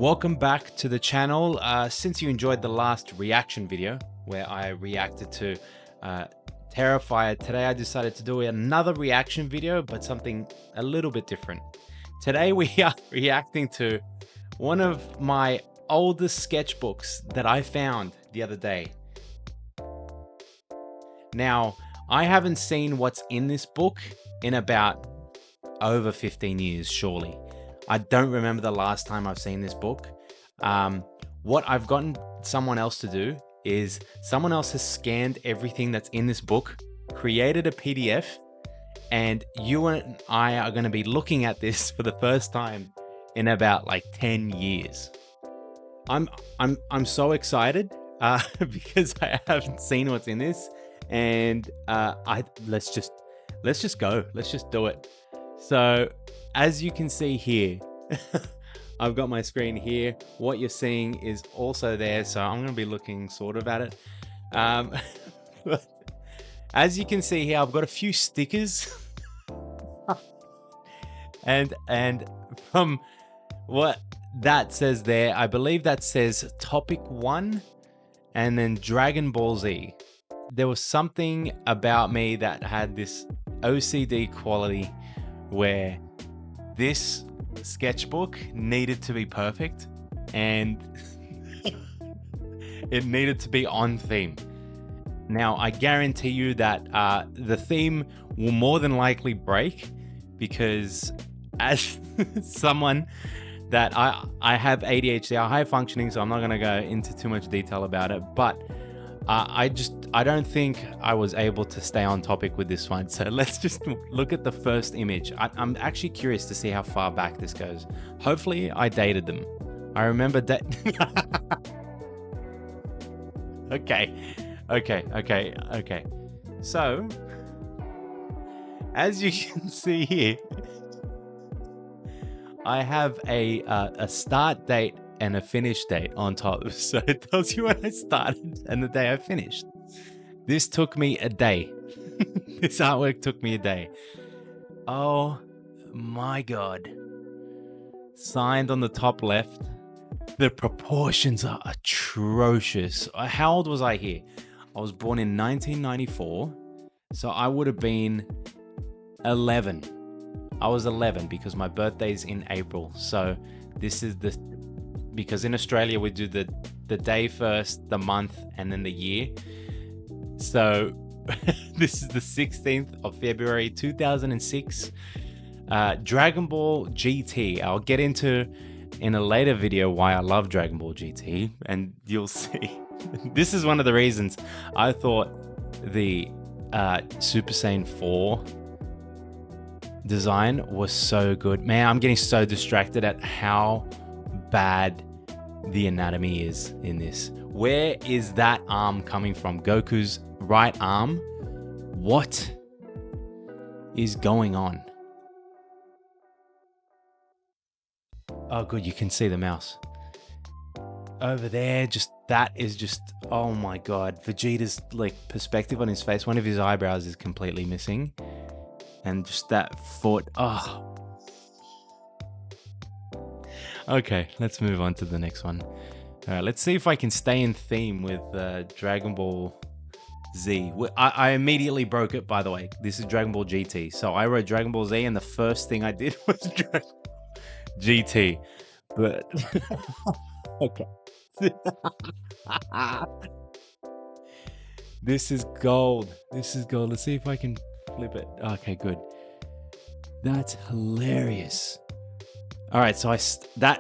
Welcome back to the channel. Since you enjoyed the last reaction video where I reacted to uh, Terrifier, today I decided to do another reaction video, but something a little bit different. Today we are reacting to one of my oldest sketchbooks that I found the other day. Now, I haven't seen what's in this book in about over 15 years, surely. I don't remember the last time I've seen this book. What I've gotten someone else to do is someone else has scanned everything that's in this book, created a PDF, and you and I are going to be looking at this for the first time in about like 10 years. I'm so excited because I haven't seen what's in this, and let's just go. Let's just do it. So as you can see here, I've got my screen here. What you're seeing is also there, so I'm going to be looking sort of at it. But as you can see here, I've got a few stickers, and from what that says there, I believe that says Topic 1, and then Dragon Ball Z. There was something about me that had this OCD quality where this sketchbook needed to be perfect and it needed to be on theme. Now, I guarantee you that the theme will more than likely break, because as someone that I have ADHD, I'm high functioning, so I'm not going to go into too much detail about it, but I don't think I was able to stay on topic with this one. So let's just look at the first image. I'm actually curious to see how far back this goes. Hopefully I dated them. I remember that. Okay. So as you can see here, I have a start date and a finish date on top, so it tells you when I started and the day I finished. This took me a day. This artwork took me a day. Oh my god. Signed on the top left. The proportions are atrocious. How old was I here? I was born in 1994, so I would have been 11. I was 11 because my birthday's in April. So this is because in Australia we do the day first, the month, and then the year. So this is the 16th of February 2006. Dragon Ball GT. I'll get into in a later video why I love Dragon Ball GT, and you'll see. This is one of the reasons I thought the Super Saiyan 4 design was so good. Man, I'm getting so distracted at how bad the anatomy is in this. Where is that arm coming from? Goku's right arm? What is going on? Oh good, you can see the mouse over there. That is just, oh my god. Vegeta's like perspective on his face, one of his eyebrows is completely missing, and just that foot. Oh. Okay, let's move on to the next one. All right, let's see if I can stay in theme with Dragon Ball Z. I immediately broke it, by the way. This is Dragon Ball GT. So I wrote Dragon Ball Z, and the first thing I did was Dragon Ball GT. But okay. This is gold. This is gold. Let's see if I can flip it. Okay, good. That's hilarious. All right, so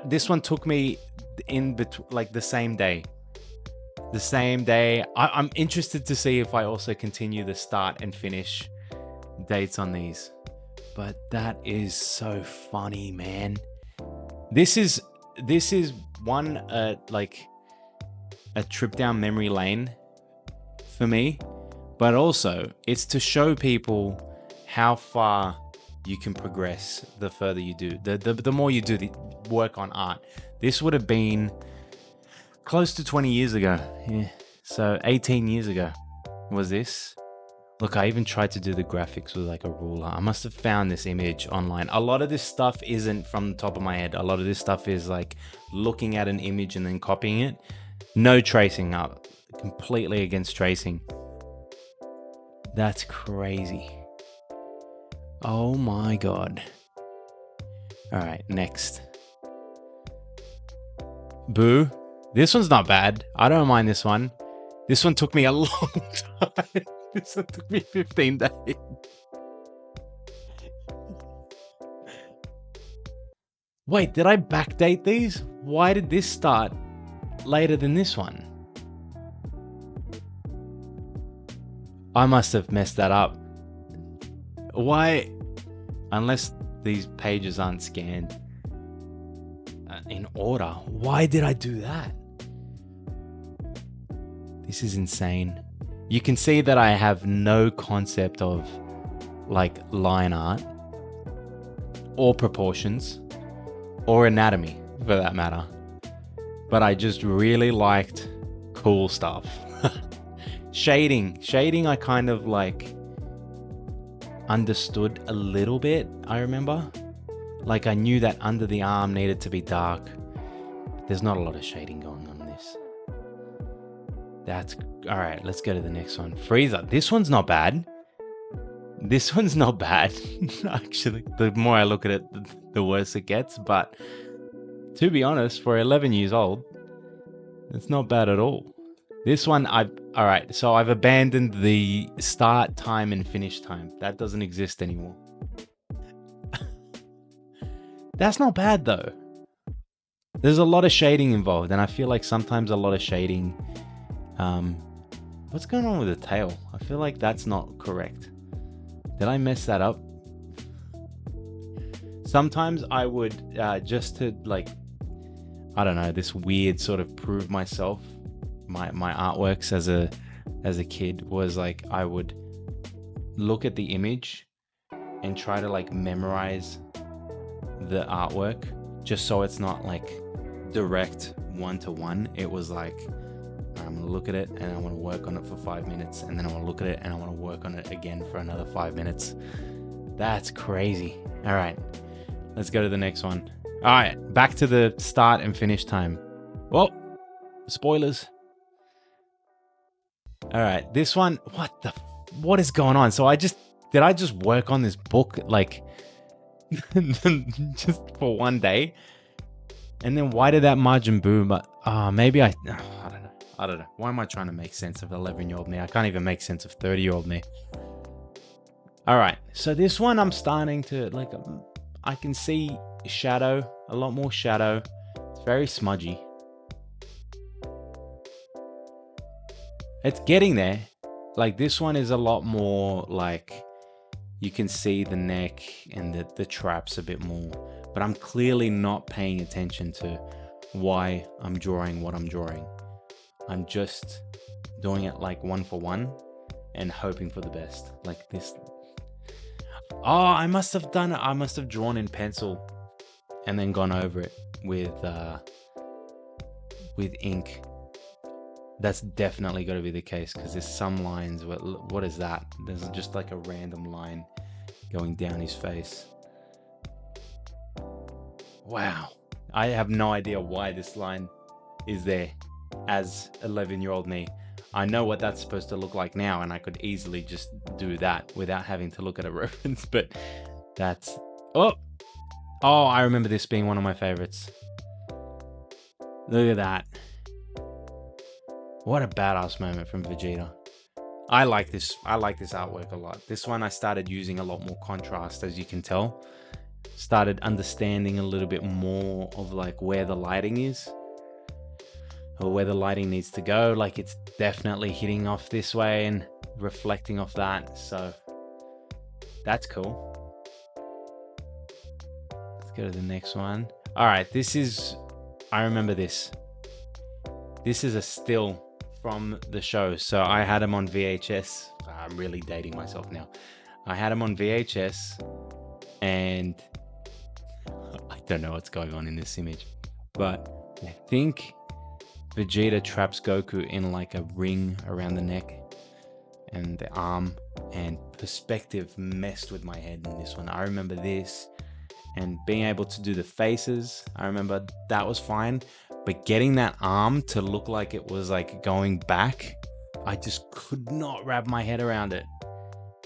this one took me in between, like the same day. The same day. I'm interested to see if I also continue the start and finish dates on these. But that is so funny, man. This is one like a trip down memory lane for me, but also it's to show people how far you can progress the further you do, the more you do the work on art. This would have been close to 20 years ago. Yeah. So 18 years ago was this. Look, I even tried to do the graphics with like a ruler. I must have found this image online. A lot of this stuff isn't from the top of my head. A lot of this stuff is like looking at an image and then copying it. No tracing up. Completely against tracing. That's crazy. Oh my God. All right, next. Boo. This one's not bad. I don't mind this one. This one took me a long time. This one took me 15 days. Wait, did I backdate these? Why did this start later than this one? I must have messed that up. Why? Unless these pages aren't scanned in order. Why did I do that? This is insane. You can see that I have no concept of like line art or proportions or anatomy for that matter. But I just really liked cool stuff. Shading I kind of like understood a little bit, I remember. Like I knew that under the arm needed to be dark. There's not a lot of shading going on in this. That's all right. Let's go to the next one. Freezer. This one's not bad. This one's not bad. Actually, the more I look at it, the worse it gets. But to be honest, for 11 years old, it's not bad at all. This one, all right. So I've abandoned the start time and finish time. That doesn't exist anymore. That's not bad though. There's a lot of shading involved, and I feel like sometimes a lot of shading. What's going on with the tail? I feel like that's not correct. Did I mess that up? Sometimes I would just to like, I don't know, this weird sort of prove myself. My artworks as a kid was like I would look at the image and try to like memorize the artwork just so it's not like direct one-to-one. It was like I'm gonna look at it and I want to work on it for 5 minutes, and then I want to look at it and I want to work on it again for another 5 minutes. That's crazy. All right, let's go to the next one. All right, back to the start and finish time. Well, spoilers. All right, this one, what is going on? So did I just work on this book like just for one day? And then why did that margin boom? Maybe I don't know. Why am I trying to make sense of 11-year-old me? I can't even make sense of 30-year-old me. All right, so this one I'm starting to like, I can see shadow, a lot more shadow. It's very smudgy. It's getting there. Like this one is a lot more like you can see the neck and the traps a bit more, but I'm clearly not paying attention to why I'm drawing what I'm drawing. I'm just doing it like one for one and hoping for the best. Like this. Oh, I must have done it. I must have drawn in pencil and then gone over it with ink. That's definitely got to be the case because there's some lines where, what is that? There's just like a random line going down his face. Wow. I have no idea why this line is there as 11-year-old me. I know what that's supposed to look like now, and I could easily just do that without having to look at a reference, but that's... Oh, I remember this being one of my favorites. Look at that. What a badass moment from Vegeta. I like this artwork a lot. This one I started using a lot more contrast, as you can tell. Started understanding a little bit more of like where the lighting is or where the lighting needs to go. Like it's definitely hitting off this way and reflecting off that. So that's cool. Let's go to the next one. All right, I remember this. This is a still from the show. So I had him on VHS. I'm really dating myself now. I had him on VHS and I don't know what's going on in this image, but I think Vegeta traps Goku in like a ring around the neck and the arm, and perspective messed with my head in this one. I remember this, and being able to do the faces, I remember that was fine, but getting that arm to look like it was like going back, I just could not wrap my head around it.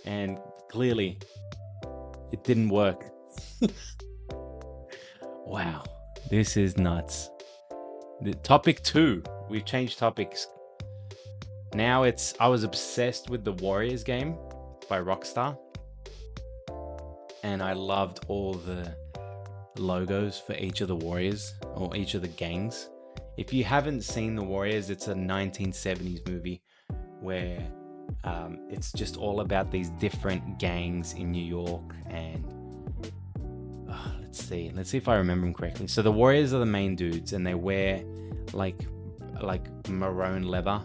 And clearly it didn't work. Wow, this is nuts. The topic 2, we've changed topics. Now I was obsessed with the Warriors game by Rockstar, and I loved all the logos for each of the Warriors or each of the gangs. If you haven't seen the Warriors, it's a 1970s movie where it's just all about these different gangs in New York. And let's see if I remember them correctly. So the Warriors are the main dudes, and they wear like maroon leather,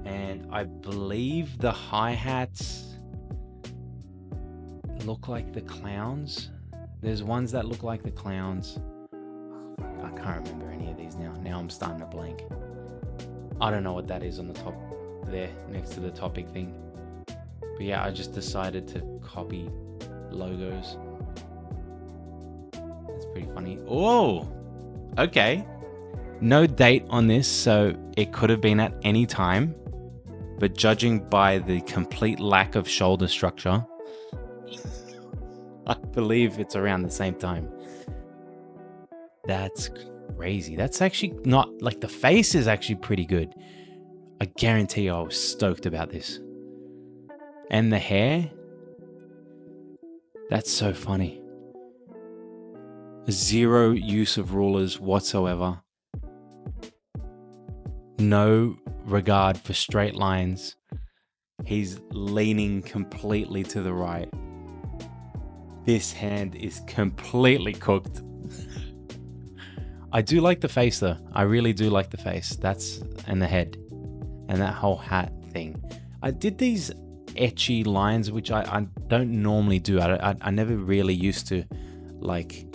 and I believe the hi-hats look like the clowns. There's ones that look like the clowns. I can't remember any of these now. Now I'm starting to blank. I don't know what that is on the top there next to the topic thing. But yeah, I just decided to copy logos. That's pretty funny. Oh, okay. No date on this, so it could have been at any time. But judging by the complete lack of shoulder structure, I believe it's around the same time. That's crazy. That's actually not like, the face is actually pretty good. I guarantee you I was stoked about this. And the hair, that's so funny. Zero use of rulers whatsoever. No regard for straight lines. He's leaning completely to the right. This hand is completely cooked. I do like the face though. I really do like the face. And the head. And that whole hat thing. I did these etchy lines, which I don't normally do. I never really used to like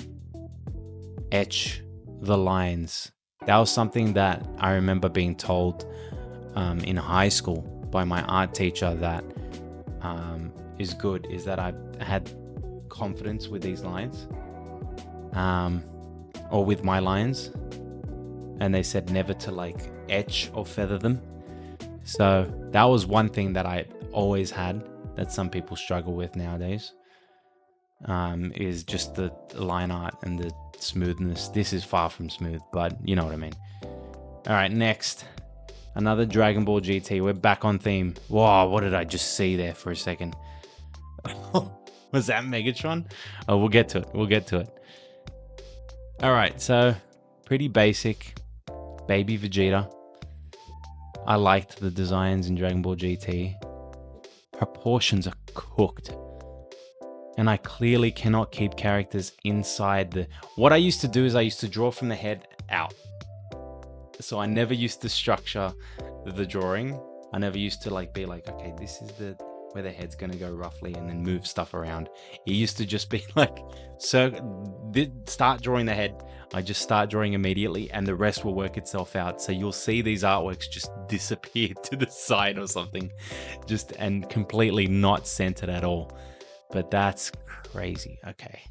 etch the lines. That was something that I remember being told in high school by my art teacher that is good, is that I had confidence with these lines or with my lines, and they said never to like etch or feather them. So that was one thing that I always had that some people struggle with nowadays, is just the line art and the smoothness. This is far from smooth, but you know what I mean. All right, next, another Dragon Ball GT. We're back on theme. Whoa, what did I just see there for a second? Was that Megatron? Oh, we'll get to it. All right, so pretty basic baby Vegeta. I liked the designs in Dragon Ball GT. Proportions are cooked. And I clearly cannot keep characters inside the... What I used to do is I used to draw from the head out. So I never used to structure the drawing. I never used to like be like, okay, this is where the head's going to go roughly, and then move stuff around. It used to just be like, start drawing the head. I just start drawing immediately, and the rest will work itself out. So you'll see these artworks just disappear to the side or something, and completely not centered at all. But that's crazy. Okay,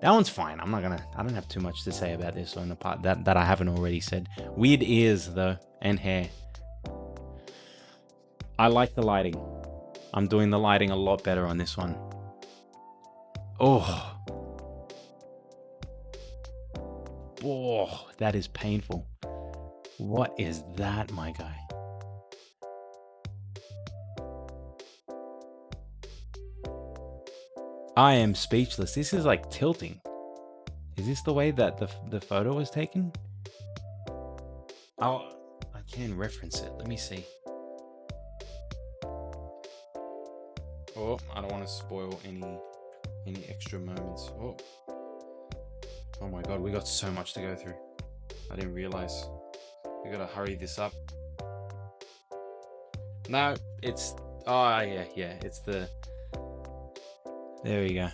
that one's fine. I don't have too much to say about this one, apart that I haven't already said. Weird ears though, and hair. I like the lighting. I'm doing the lighting a lot better on this one. Oh, that is painful. What is that, my guy? I am speechless. This is like tilting. Is this the way that the photo was taken? Oh, I can reference it. Let me see. Oh, I don't want to spoil any extra moments. Oh my god, we got so much to go through. I didn't realize. We gotta hurry this up. No, it's... Oh, yeah, it's the... There we go.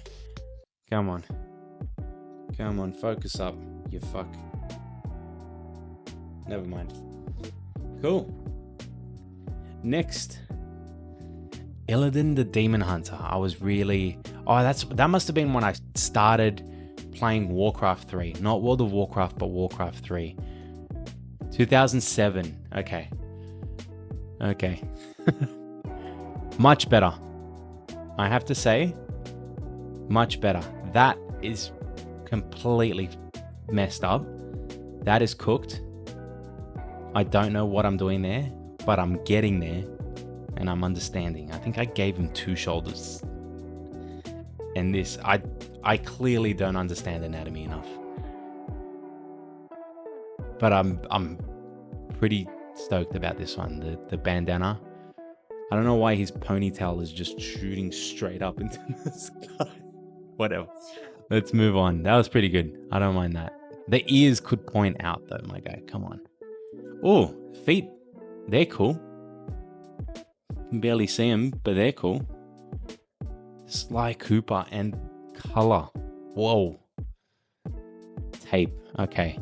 Come on, focus up, you fuck. Never mind. Cool. Next, Illidan the Demon Hunter. I was really... Oh, that must have been when I started playing Warcraft 3. Not World of Warcraft, but Warcraft 3. 2007. Okay. Okay. Much better. I have to say, much better. That is completely messed up. That is cooked. I don't know what I'm doing there, but I'm getting there and I'm understanding. I think I gave him 2 shoulders. And this, I clearly don't understand anatomy enough. But I'm pretty stoked about this one. The bandana. I don't know why his ponytail is just shooting straight up into the sky. Whatever. Let's move on. That was pretty good. I don't mind that. The ears could point out though, my guy. Come on. Oh, feet. They're cool. You can barely see them, but they're cool. Sly Cooper and color. Whoa. Tape. Okay.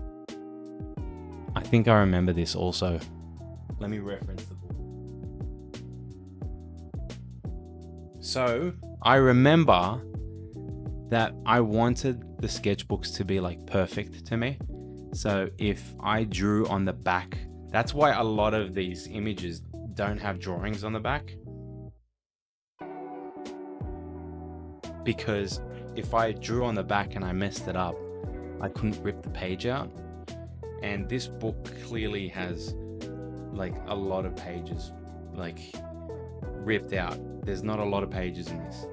I think I remember this also. Let me reference the book. So, I remember that I wanted the sketchbooks to be like perfect to me. So if I drew on the back, that's why a lot of these images don't have drawings on the back. Because if I drew on the back and I messed it up, I couldn't rip the page out. And this book clearly has like a lot of pages like ripped out. There's not a lot of pages in this.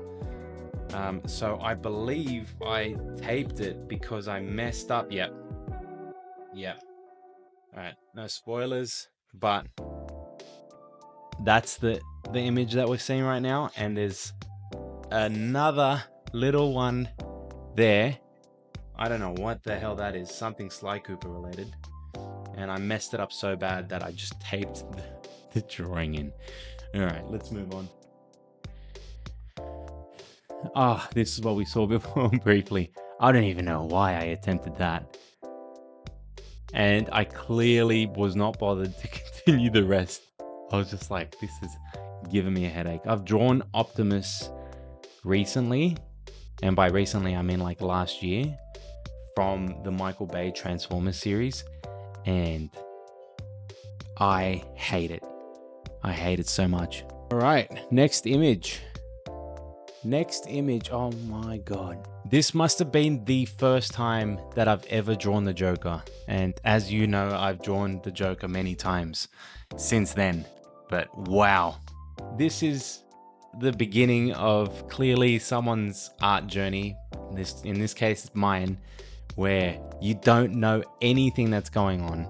So I believe I taped it because I messed up. Yep. All right, no spoilers, but that's the image that we're seeing right now. And there's another little one there. I don't know what the hell that is. Something Sly Cooper related. And I messed it up so bad that I just taped the drawing in. All right, let's move on. Ah, oh, this is what we saw before briefly. I don't even know why I attempted that. And I clearly was not bothered to continue the rest. I was just like, this is giving me a headache. I've drawn Optimus recently. And by recently, I mean like last year. From the Michael Bay Transformers series. And I hate it. I hate it so much. All right, next image. Next image, oh my god. This must have been the first time that I've ever drawn the Joker. And as you know, I've drawn the Joker many times since then. But wow. This is the beginning of clearly someone's art journey. In this case, it's mine, where you don't know anything that's going on.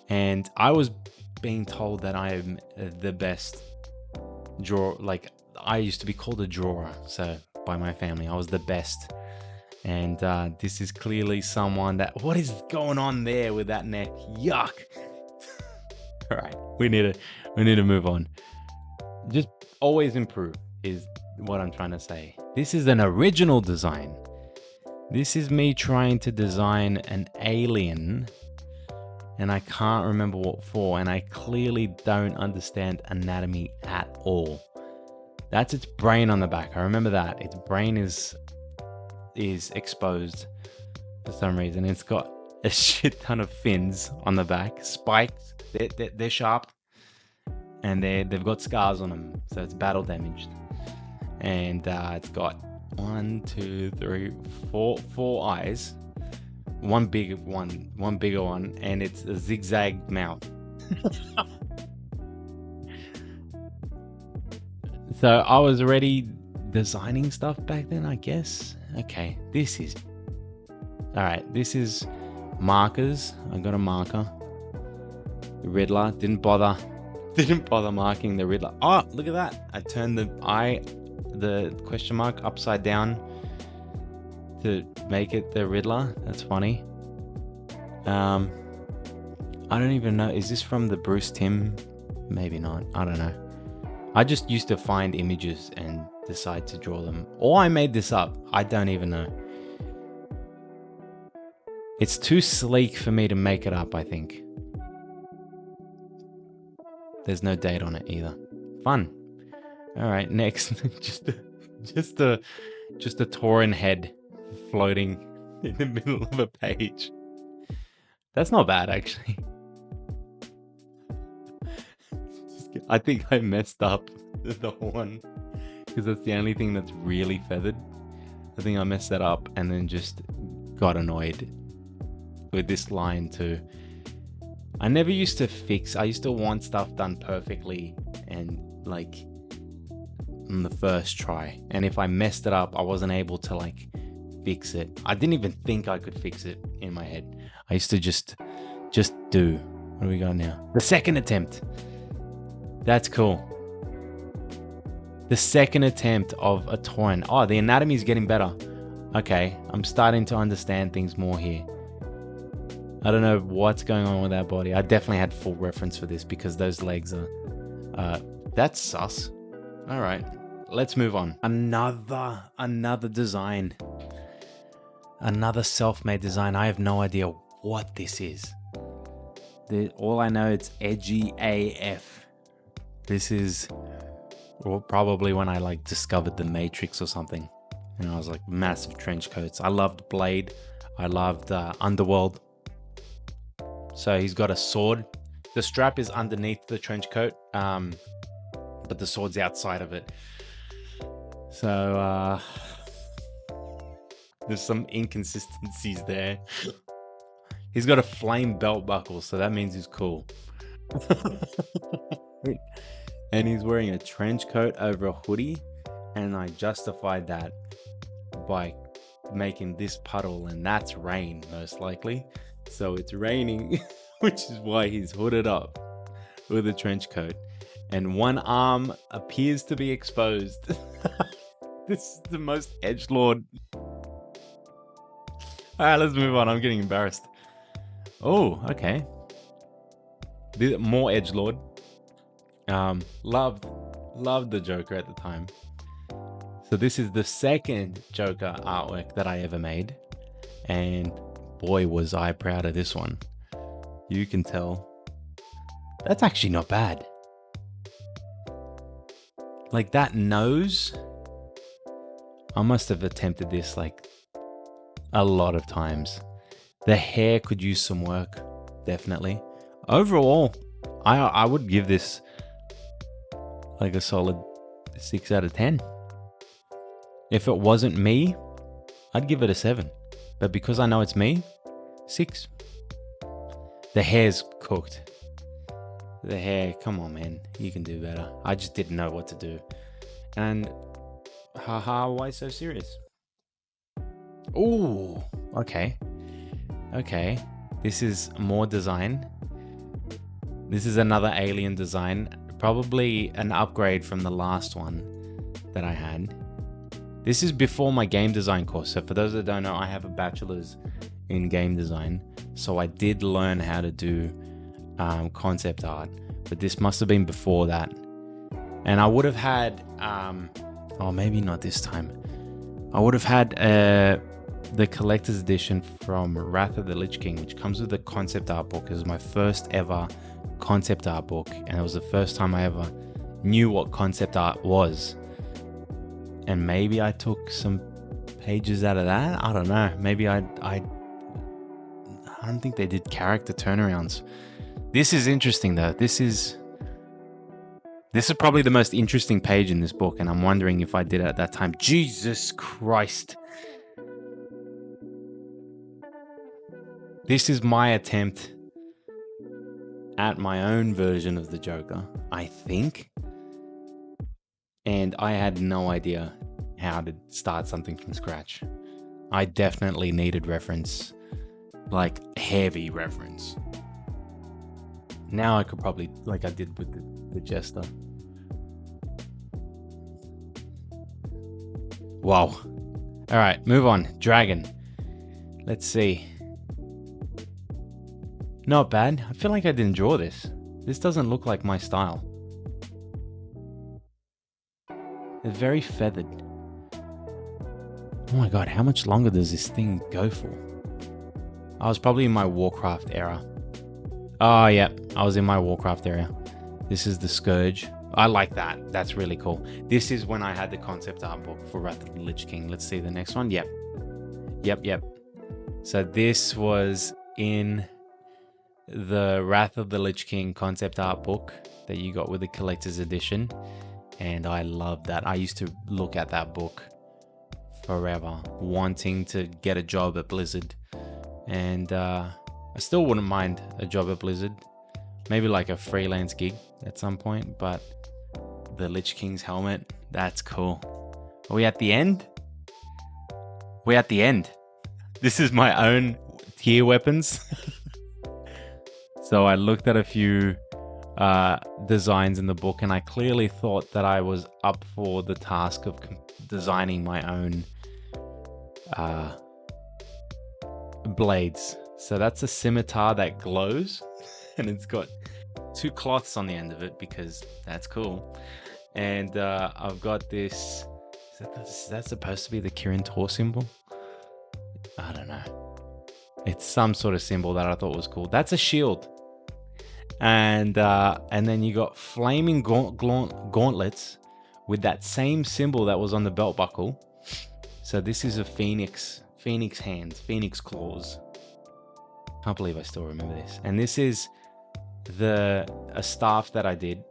And I was being told that I am the best drawer, like I used to be called a drawer, so by my family, I was the best. And this is clearly someone that, what is going on there with that neck? Yuck. All right, we need to move on. Just always improve is what I'm trying to say. This is an original design. This is me trying to design an alien, and I can't remember what for, and I clearly don't understand anatomy at all. That's its brain on the back. I remember that. Its brain is exposed for some reason. It's got a shit ton of fins on the back. Spikes. They're sharp. And they've got scars on them. So it's battle damaged. And it's got 1, 2, 3, 4 eyes. One bigger one. And it's a zigzag mouth. So I was already designing stuff back then, I guess. Okay, this is... Alright, this is markers. I got a marker. The Riddler. Didn't bother marking the Riddler. Oh, look at that. I turned the question mark upside down to make it the Riddler. That's funny. I don't even know. Is this from the Bruce Timm? Maybe not. I don't know. I just used to find images and decide to draw them. Or I made this up. I don't even know. It's too sleek for me to make it up, I think. There's no date on it either. Fun. All right, next, just a tauren head floating in the middle of a page. That's not bad, actually. I think I messed up the horn because that's the only thing that's really feathered. I think I messed that up and then just got annoyed with this line too. I never used to fix. I used to want stuff done perfectly and like on the first try. And if I messed it up, I wasn't able to like fix it. I didn't even think I could fix it in my head. I used to just do. What do we got now? The second attempt. That's cool. The second attempt of a tauren. Oh, the anatomy is getting better. Okay, I'm starting to understand things more here. I don't know what's going on with that body. I definitely had full reference for this because those legs are... that's sus. All right, let's move on. Another design. Another self-made design. I have no idea what this is. All I know, it's edgy AF. This is probably when I like discovered the Matrix or something. And I was like, massive trench coats. I loved Blade. I loved Underworld. So he's got a sword. The strap is underneath the trench coat, but the sword's outside of it. So there's some inconsistencies there. He's got a flame belt buckle, so that means he's cool. And he's wearing a trench coat over a hoodie, and I justified that by making this puddle, and that's rain most likely. So it's raining, which is why he's hooded up with a trench coat, and one arm appears to be exposed. This is the most edgelord. All right, let's move on. I'm getting embarrassed. Oh, okay. More edgelord. Loved the Joker at the time. So this is the second Joker artwork that I ever made, and boy was I proud of this one. You can tell. That's actually not bad. Like that nose, I must have attempted this like a lot of times. The hair could use some work, definitely. Overall, I would give this like a solid 6 out of 10. If it wasn't me, I'd give it a 7. But because I know it's me, 6. The hair's cooked. The hair, come on, man. You can do better. I just didn't know what to do. And haha, why so serious? Oh, okay. Okay. This is more design. This is another alien design. Probably an upgrade from the last one that I had. This is before my game design course. So for those that don't know, I have a bachelor's in game design. So I did learn how to do concept art, but this must have been before that. And I would have had, oh, maybe not this time. I would have had the collector's edition from Wrath of the Lich King, which comes with a concept art book. It was my first ever concept art book, and it was the first time I ever knew what concept art was. And maybe I took some pages out of that. I don't know. Maybe I don't think they did character turnarounds. This is interesting though. This is probably the most interesting page in this book, and I'm wondering if I did it at that time. Jesus Christ. This is my attempt at my own version of the Joker, I think. And I had no idea how to start something from scratch. I definitely needed reference, like heavy reference. Now I could probably, like I did with the Jester. Wow. All right, move on. Dragon. Let's see. Not bad. I feel like I didn't draw this. This doesn't look like my style. They're very feathered. Oh my god, how much longer does this thing go for? I was probably in my Warcraft era. Oh yeah, I was in my Warcraft era. This is the Scourge. I like that. That's really cool. This is when I had the concept art book for Wrath of the Lich King. Let's see the next one. Yep. So this was in the Wrath of the Lich King concept art book that you got with the collector's edition. And I love that. I used to look at that book forever, wanting to get a job at Blizzard. And I still wouldn't mind a job at Blizzard. Maybe like a freelance gig at some point. But the Lich King's helmet, that's cool. Are we at the end? We're at the end. This is my own tier weapons. So I looked at a few designs in the book, and I clearly thought that I was up for the task of designing my own blades. So that's a scimitar that glows, and it's got 2 cloths on the end of it because that's cool. And I've got this. Is that supposed to be the Kirin Tor symbol? I don't know. It's some sort of symbol that I thought was cool. That's a shield. And then you got flaming gauntlets with that same symbol that was on the belt buckle. So this is a phoenix hands, phoenix claws. Can't believe I still remember this. And this is a staff that I did,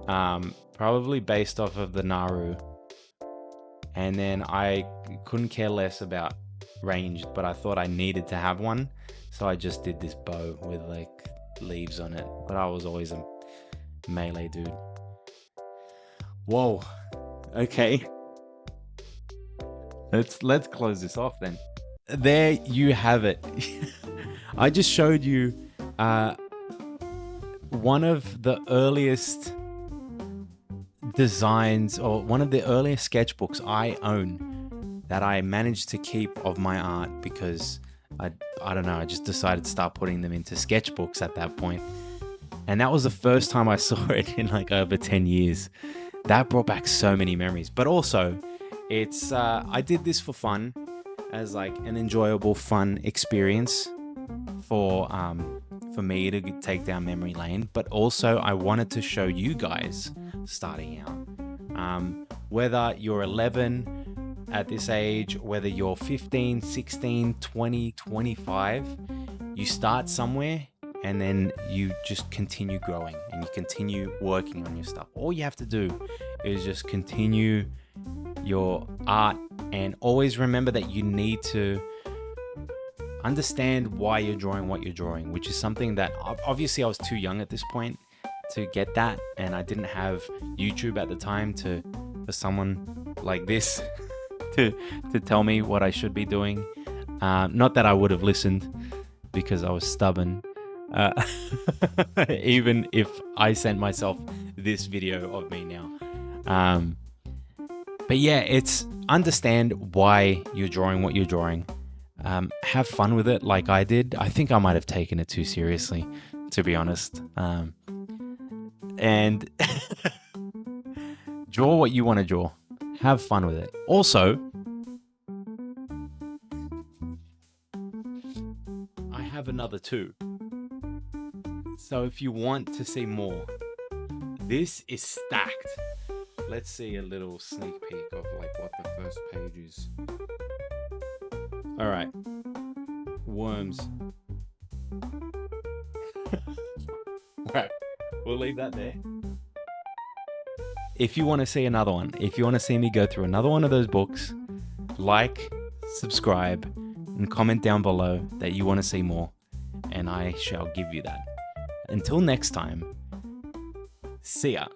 probably based off of the Naru. And then I couldn't care less about ranged, but I thought I needed to have one, so I just did this bow with like leaves on it. But I was always a melee dude. Whoa. Okay. Let's close this off then. There you have it. I just showed you one of the earliest designs, or one of the earliest sketchbooks I own that I managed to keep of my art, because I don't know, I just decided to start putting them into sketchbooks at that point. And that was the first time I saw it in like over 10 years. That brought back so many memories. But also, it's I did this for fun, as like an enjoyable, fun experience for me to take down memory lane. But also I wanted to show you guys starting out, whether you're 11 at this age, whether you're 15, 16, 20, 25, you start somewhere and then you just continue growing and you continue working on your stuff. All you have to do is just continue your art, and always remember that you need to understand why you're drawing what you're drawing, which is something that obviously I was too young at this point to get that, and I didn't have YouTube at the time for someone like this to tell me what I should be doing. Not that I would have listened, because I was stubborn, even if I sent myself this video of me now. But yeah, it's understand why you're drawing what you're drawing. Have fun with it like I did. I think I might have taken it too seriously, to be honest. And draw what you want to draw. Have fun with it. Also, I have another 2. So if you want to see more, this is stacked. Let's see a little sneak peek of like what the first page is. All right, worms. All right, we'll leave that there. If you want to see another one, if you want to see me go through another one of those books, like, subscribe, and comment down below that you want to see more, and I shall give you that. Until next time, see ya.